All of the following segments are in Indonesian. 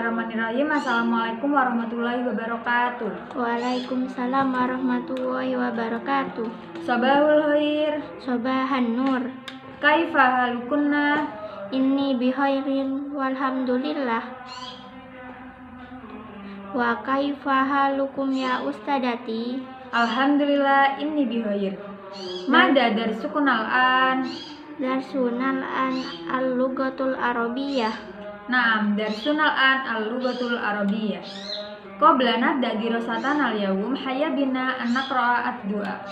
Bismillahirrahmanirrahim. Assalamualaikum warahmatullahi wabarakatuh. Waalaikumsalam warahmatullahi wabarakatuh. Sabahul khair. Sobahan nur. Kaifa halukunna? Inni bihairin walhamdulillah. Wa kaifa halukum ya ustadati? Alhamdulillah inni bihair. Mada darsukun al-an? Darsunal an al-lugatul arabiyah. Naam, darsunal an al-lugatul arabiyah. Qabla nabda dirasatan al-yawm hayya bina an naqra'a ad-du'a.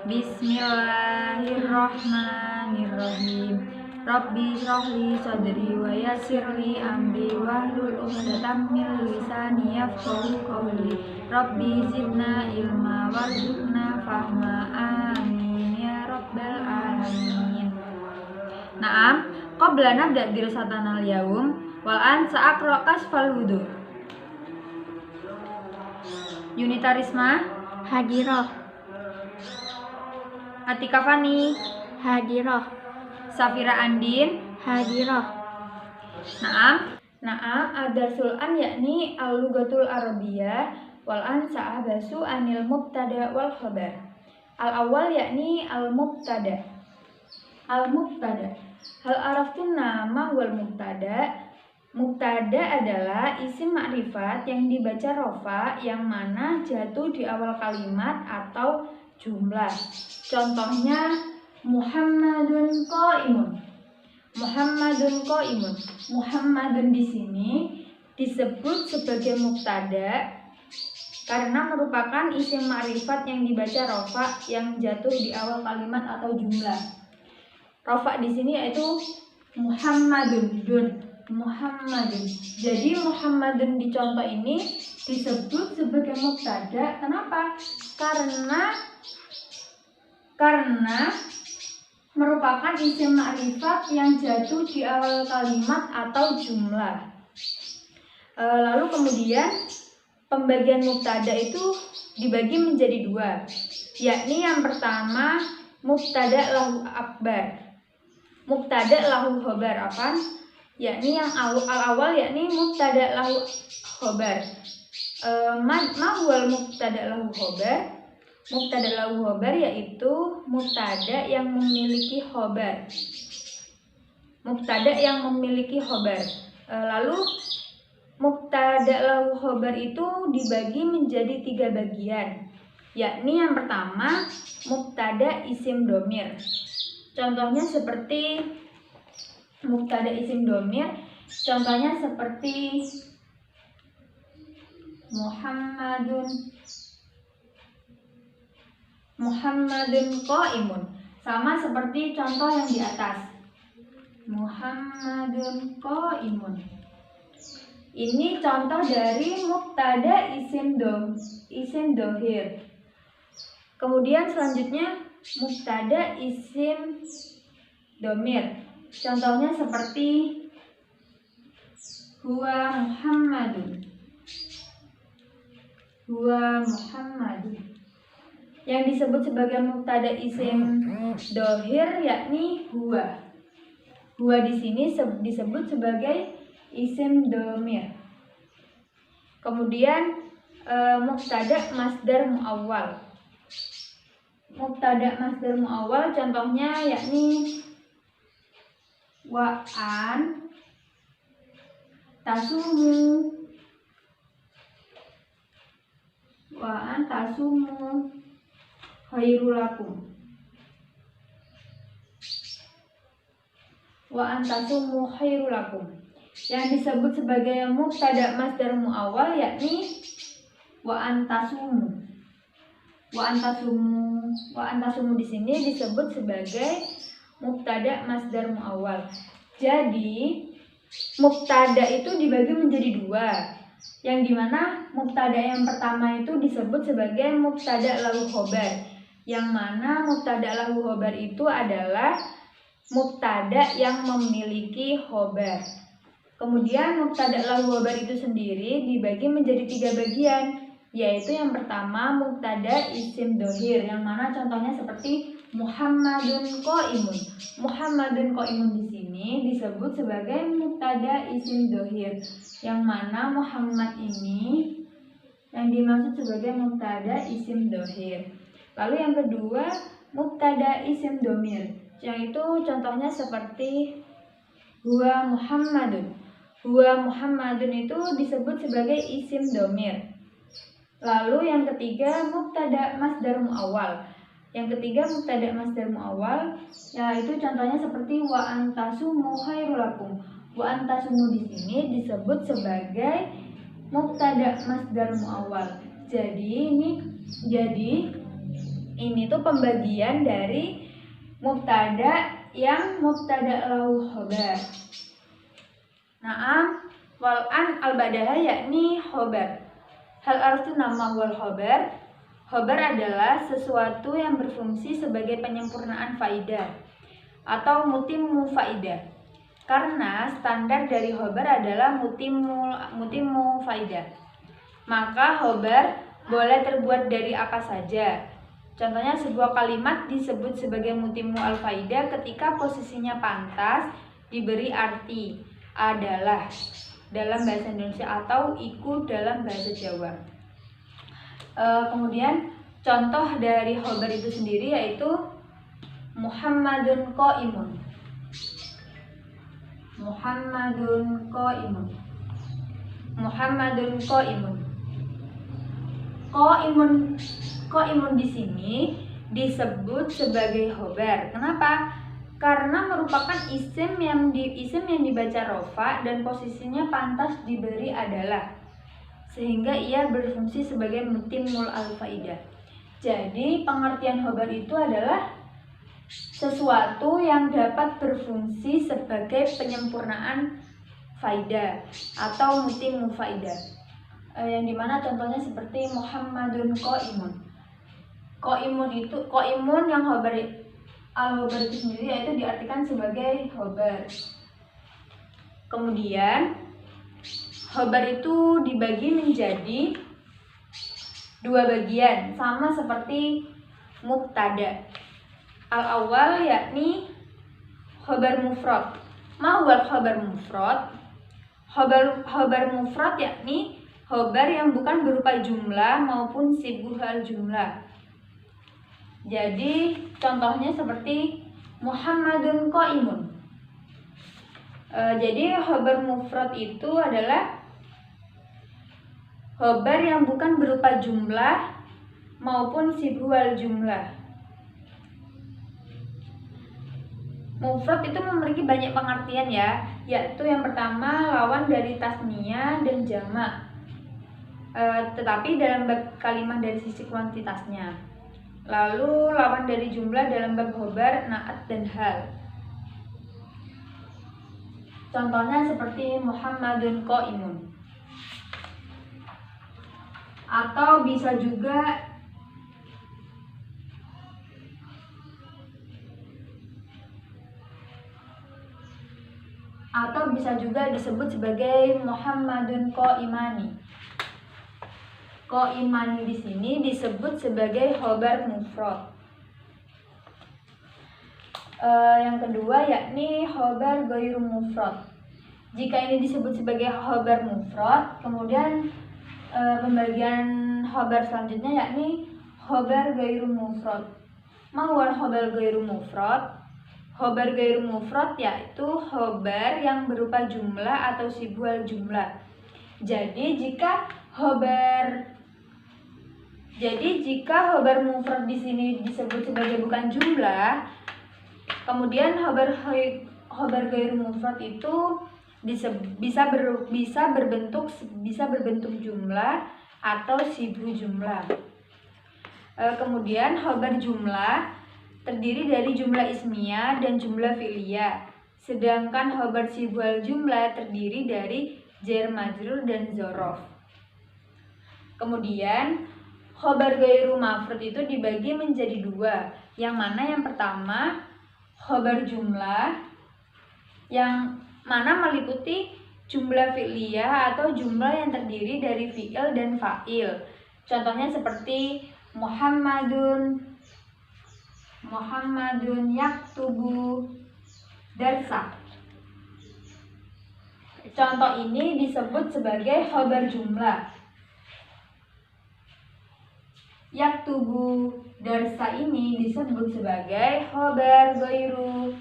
Bismillahirrahmanirrahim. Rabbi shrahli sadri wa yassirli amri wahlul 'uqdatam min lisani yafqahu qawli. Rabbi zidna ilma warzuqna fahma. Amin ya rabbal alamin. Naam, qabla nabda dirasatan al-yawm wal an sa'aqra kasfal wudu. Yunita Risma Hadirah. Atika Fani Hadirah. Safira Andin Hadirah. Naam ad-darsul an yakni al-lugatul arabiyah wal an sa'abasu anil mubtada wal khabar. Al-awwal yakni al-mubtada. Hal araftun nama wal mubtada. Mubtada adalah isim makrifat yang dibaca rofa yang mana jatuh di awal kalimat atau jumlah. Contohnya Muhammadun qaimun. Muhammadun di sini disebut sebagai mubtada karena merupakan isim makrifat yang dibaca rofa yang jatuh di awal kalimat atau jumlah. Rofa di sini yaitu Muhammadun. Jadi Muhammadun di contoh ini disebut sebagai mubtada. Kenapa? Karena merupakan isim makrifat yang jatuh di awal kalimat atau jumlah. Lalu kemudian pembagian mubtada itu dibagi menjadi dua, yakni yang pertama mubtada lahu khobar, yakni yang awal yakni mubtada lahu khobar. Mahwal mubtada lahu khobar. Mubtada lahu khobar yaitu mubtada yang memiliki khobar. Lalu mubtada lahu khobar itu dibagi menjadi 3 bagian, yakni yang pertama mubtada isim domir. Contohnya seperti mubtada isim domir, contohnya seperti Muhammadun qaimun, sama seperti contoh yang di atas. Muhammadun qaimun. Ini contoh dari mubtada isim dohir. Kemudian selanjutnya mubtada isim domir. Contohnya seperti huwa Muhammadun. Yang disebut sebagai mubtada isim dohir yakni huwa. Huwa di sini disebut sebagai isim domir. Kemudian mubtada masdar muawwal. Contohnya yakni wa an tasumu khairul lakum. Yang disebut sebagai mubtada masdar muawwal yakni wa antasumu di sini disebut sebagai mubtada masdar muawwal. Jadi mubtada itu dibagi menjadi 2, yang dimana mubtada yang pertama itu disebut sebagai mubtada lahu khobar, yang mana mubtada lahu khobar itu adalah mubtada yang memiliki khobar. Kemudian mubtada lahu khobar itu sendiri dibagi menjadi 3 bagian, yaitu yang pertama mubtada isim dhohir, yang mana contohnya seperti Muhammadun qaimun. Muhammadun qaimun di sini disebut sebagai mubtada isim dhohir, yang mana Muhammad ini yang dimaksud sebagai mubtada isim dhohir. Lalu yang kedua mubtada isim dhamir, yang itu contohnya seperti huwa Muhammadun. Huwa Muhammadun itu disebut sebagai isim dhamir. Lalu yang ketiga mubtada masdar muawwal. Yang ketiga mubtada masdar muawwal, yaitu contohnya seperti wa antasumu khairul lakum. Wa antasumu di sini disebut sebagai mubtada masdar muawwal. Jadi ini tuh pembagian dari mubtada yang mubtada lahu khobar. Naam wal an al badaha yakni khobar. Hal arti nama wal khobar. Khobar adalah sesuatu yang berfungsi sebagai penyempurnaan faidah atau mutimmu faidah. Karena standar dari khobar adalah mutimmu faidah, maka khobar boleh terbuat dari apa saja. Contohnya sebuah kalimat disebut sebagai mutimmu al-faidah ketika posisinya pantas diberi arti adalah dalam bahasa Indonesia atau iku dalam bahasa Jawa. Kemudian contoh dari khobar itu sendiri yaitu Muhammadun qaimun. Muhammadun qaimun. Muhammadun qaimun. Qaimun di sini disebut sebagai khobar. Kenapa? Karena merupakan isim yang dibaca rofa dan posisinya pantas diberi adalah, sehingga ia berfungsi sebagai mutimmul al-faidah. Jadi pengertian khobar itu adalah sesuatu yang dapat berfungsi sebagai penyempurnaan faidah atau mutimmu faidah. Yang dimana contohnya seperti Muhammadun qaimun. Qaimun yang khobar al-khobar itu sendiri yaitu diartikan sebagai khobar. Kemudian khobar itu dibagi menjadi dua bagian, sama seperti mubtada. Al-awwal yakni khobar mufrad. Ma huwal khobar mufrad? Khobar mufrad yakni khobar yang bukan berupa jumlah maupun sibghul jumlah. Jadi contohnya seperti Muhammadun qaimun. Jadi khobar mufrad itu adalah khobar yang bukan berupa jumlah maupun sibghul jumlah. Mufrad itu memiliki banyak pengertian ya, yaitu yang pertama lawan dari tasniyah dan jamak, tetapi dalam bab kalimat dari sisi kuantitasnya. Lalu lawan dari jumlah dalam bab khobar, naat dan hal. Contohnya seperti Muhammadun qaimun. Atau bisa juga disebut sebagai Muhammadun qaimani. Qaimani di sini disebut sebagai khobar mufrad. Yang kedua yakni khobar ghairu mufrad. Jika ini disebut sebagai khobar mufrad, kemudian pembagian khobar selanjutnya yakni khobar ghairu mufrad. Ma huwa khobar ghairu mufrad? Khobar ghairu mufrad yaitu khobar yang berupa jumlah atau sibghul jumlah. Jadi jika khobar mufrad di sini disebut sebagai bukan jumlah, kemudian khobar ghairu mufrad itu bisa berbentuk jumlah atau sibhu jumlah. Kemudian khobar jumlah terdiri dari jumlah ismiyah dan jumlah fi'liyah, sedangkan khobar sibghul jumlah terdiri dari jar majrur dan dzaraf. Kemudian khobar ghairu mufrad itu dibagi menjadi dua, yang mana yang pertama khobar jumlah yang mana meliputi jumlah fi'liyah atau jumlah yang terdiri dari fi'il dan fa'il. Contohnya seperti Muhammadun yaktubu darsa. Contoh ini disebut sebagai khobar jumlah. Yaktubu darsa ini disebut sebagai khobar ghairu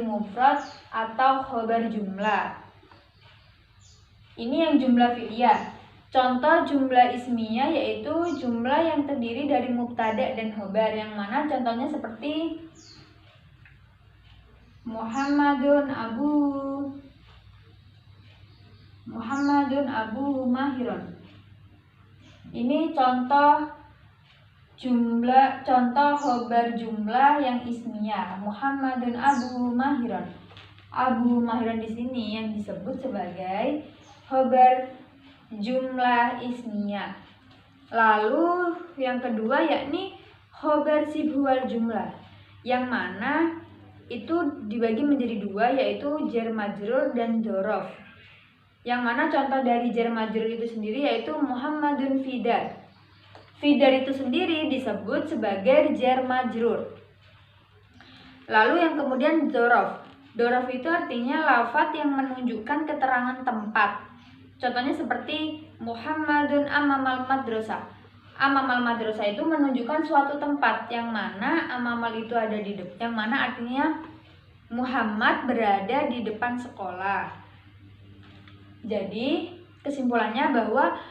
mufrad atau khobar jumlah. Ini yang jumlah fi'liyah. Contoh jumlah ismiyah yaitu jumlah yang terdiri dari mubtada dan khobar, yang mana contohnya seperti Muhammadun abu mahirun. Ini contoh khobar jumlah yang ismiyah. Muhammadun abu mahirun. Abu mahirun di sini yang disebut sebagai khobar jumlah ismiyah. Lalu yang kedua yakni khobar sibhual jumlah, yang mana itu dibagi menjadi dua, yaitu jar majrur dan dzaraf. Yang mana contoh dari jar majrur itu sendiri yaitu Muhammadun fidar. Fidar itu sendiri disebut sebagai jar majrur. Lalu yang kemudian dzaraf. Dzaraf itu artinya lafadz yang menunjukkan keterangan tempat. Contohnya seperti Muhammadun amamal madrasah. Amamal madrasah itu menunjukkan suatu tempat, yang mana amamal itu ada di depan, yang mana artinya Muhammad berada di depan sekolah. Jadi kesimpulannya bahwa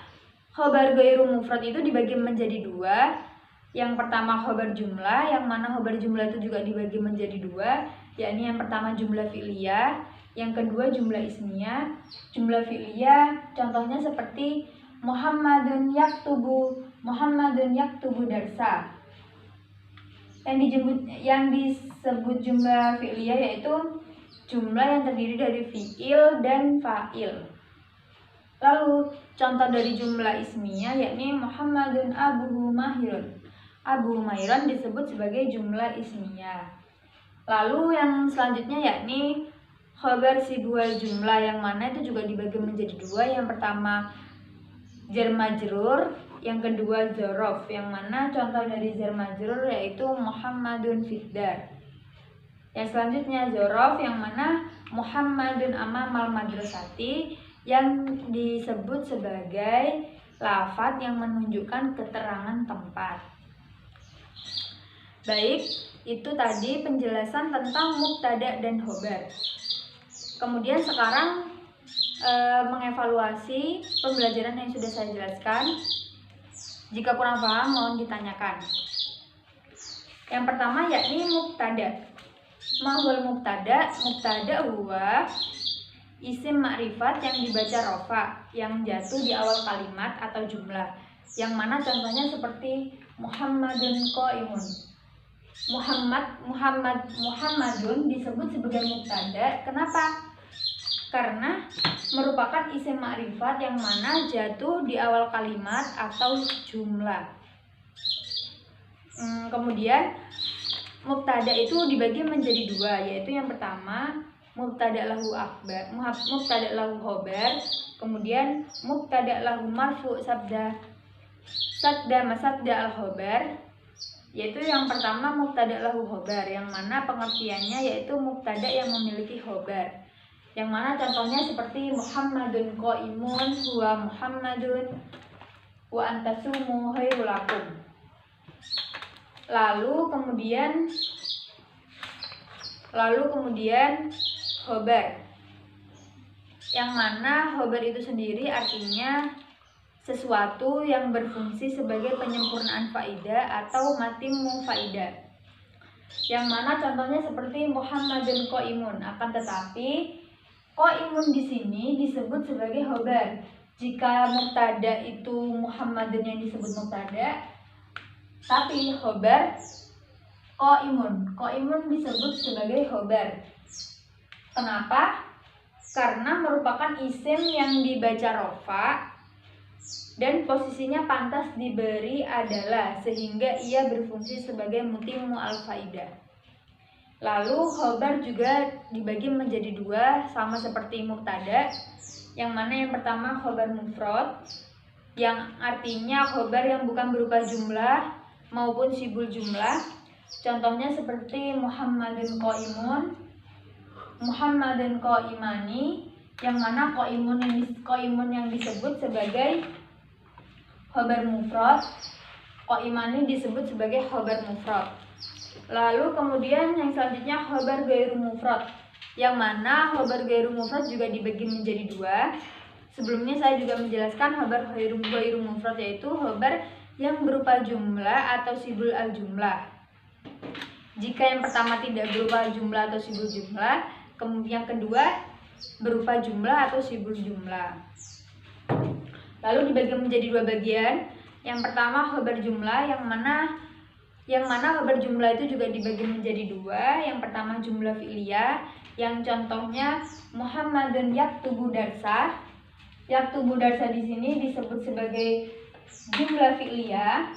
khobar ghairu mufrad itu dibagi menjadi dua. Yang pertama khobar jumlah, yang mana khobar jumlah itu juga dibagi menjadi dua, yakni yang pertama jumlah fi'liyah, yang kedua jumlah ismiyah. Jumlah fi'liyah contohnya seperti Muhammadun yaktubu darsa. Yang disebut jumlah fi'liyah yaitu jumlah yang terdiri dari fi'il dan fa'il. Lalu contoh dari jumlah ismiyah yakni Muhammadun abu mahirun. Abu mahirun disebut sebagai jumlah ismiyah. Lalu yang selanjutnya yakni khobar sibhual jumlah, yang mana itu juga dibagi menjadi dua. Yang pertama jar majrur, yang kedua dzaraf, yang mana contoh dari jar majrur yaitu Muhammadun fidar. Yang selanjutnya dzaraf, yang mana Muhammadun amamal madrasati, yang disebut sebagai lafadz yang menunjukkan keterangan tempat. Baik, itu tadi penjelasan tentang mubtada dan khobar. Kemudian sekarang mengevaluasi pembelajaran yang sudah saya jelaskan. Jika kurang paham mohon ditanyakan. Yang pertama yakni mubtada. Mahwal mubtada. Mubtada huwa isim ma'rifat yang dibaca rofa, yang jatuh di awal kalimat atau jumlah, yang mana contohnya seperti Muhammadun qaimun. Muhammadun disebut sebagai mubtada. Kenapa? Karena merupakan isim ma'rifat yang mana jatuh di awal kalimat atau jumlah. Kemudian mubtada itu dibagi menjadi dua, yaitu yang pertama mubtada lahu khobar, kemudian mubtada lahu marfu sabda al khobar, yaitu yang pertama mubtada lahu khobar, yang mana pengertiannya yaitu mubtada yang memiliki khobar. Yang mana contohnya seperti Muhammadun qaimun huwa Muhammadun wa antasumu khairul lakum. Lalu kemudian khobar, yang mana khobar itu sendiri artinya sesuatu yang berfungsi sebagai penyempurnaan faidah atau matimu faidah. Yang mana contohnya seperti Muhammadun qaimun, akan tetapi qaimun di sini disebut sebagai khobar. Jika mubtada itu Muhammadun yang disebut mubtada, tapi khobar qaimun disebut sebagai khobar. Kenapa? Karena merupakan isim yang dibaca rofa dan posisinya pantas diberi adalah, sehingga ia berfungsi sebagai mutimmu al-faidah. Lalu khobar juga dibagi menjadi dua, sama seperti mubtada, yang mana yang pertama khobar mufrad, yang artinya khobar yang bukan berupa jumlah maupun sibul jumlah. Contohnya seperti Muhammadun qaimun, Muhammadun qaimani, yang mana qaimun yang disebut sebagai khobar mufrad, qaimani disebut sebagai khobar mufrad. Lalu kemudian yang selanjutnya khobar ghairu mufrad, yang mana khobar ghairu mufrad juga dibagi menjadi dua. Sebelumnya saya juga menjelaskan khobar ghairu mufrad, yaitu khobar yang berupa jumlah atau sibul al-jumlah. Jika yang pertama tidak berupa jumlah atau sibul jumlah, kemudian yang kedua berupa jumlah atau sibul jumlah. Lalu dibagi menjadi dua bagian. Yang pertama khobar jumlah, yang mana khobar jumlah itu juga dibagi menjadi dua. Yang pertama jumlah fi'liyah, yang contohnya Muhammadun yaktubu darsah. Yaktubu darsah di sini disebut sebagai jumlah fi'liyah.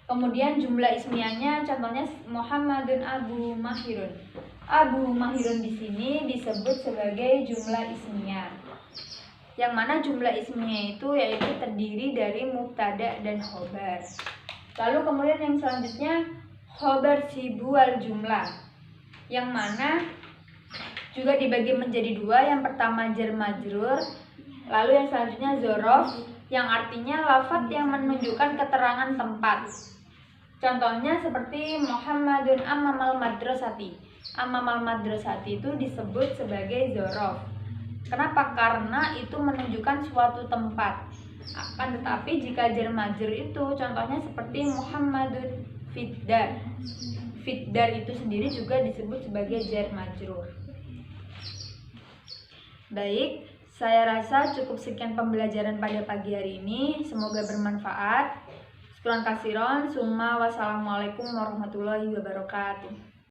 Kemudian jumlah ismiyahnya contohnya Muhammadun abu mahirun. Abu mahirun di sini disebut sebagai jumlah ismiyah. Yang mana jumlah ismiyah itu yaitu terdiri dari mubtada dan khobar. Lalu kemudian yang selanjutnya khobar sibu al jumlah, yang mana juga dibagi menjadi dua. Yang pertama jar majrur, lalu yang selanjutnya dzaraf, yang artinya lafadz yang menunjukkan keterangan tempat. Contohnya seperti Muhammadun ammamal madrasati. Ammamal madrasati itu disebut sebagai dzaraf. Kenapa? Karena itu menunjukkan suatu tempat. Akan tetapi jika jar majrur itu contohnya seperti Muhammadun fiddar. Fiddar itu sendiri juga disebut sebagai jar majrur. Baik, saya rasa cukup sekian pembelajaran pada pagi hari ini. Semoga bermanfaat. Syukran kasiron. Summa wassalamualaikum warahmatullahi wabarakatuh.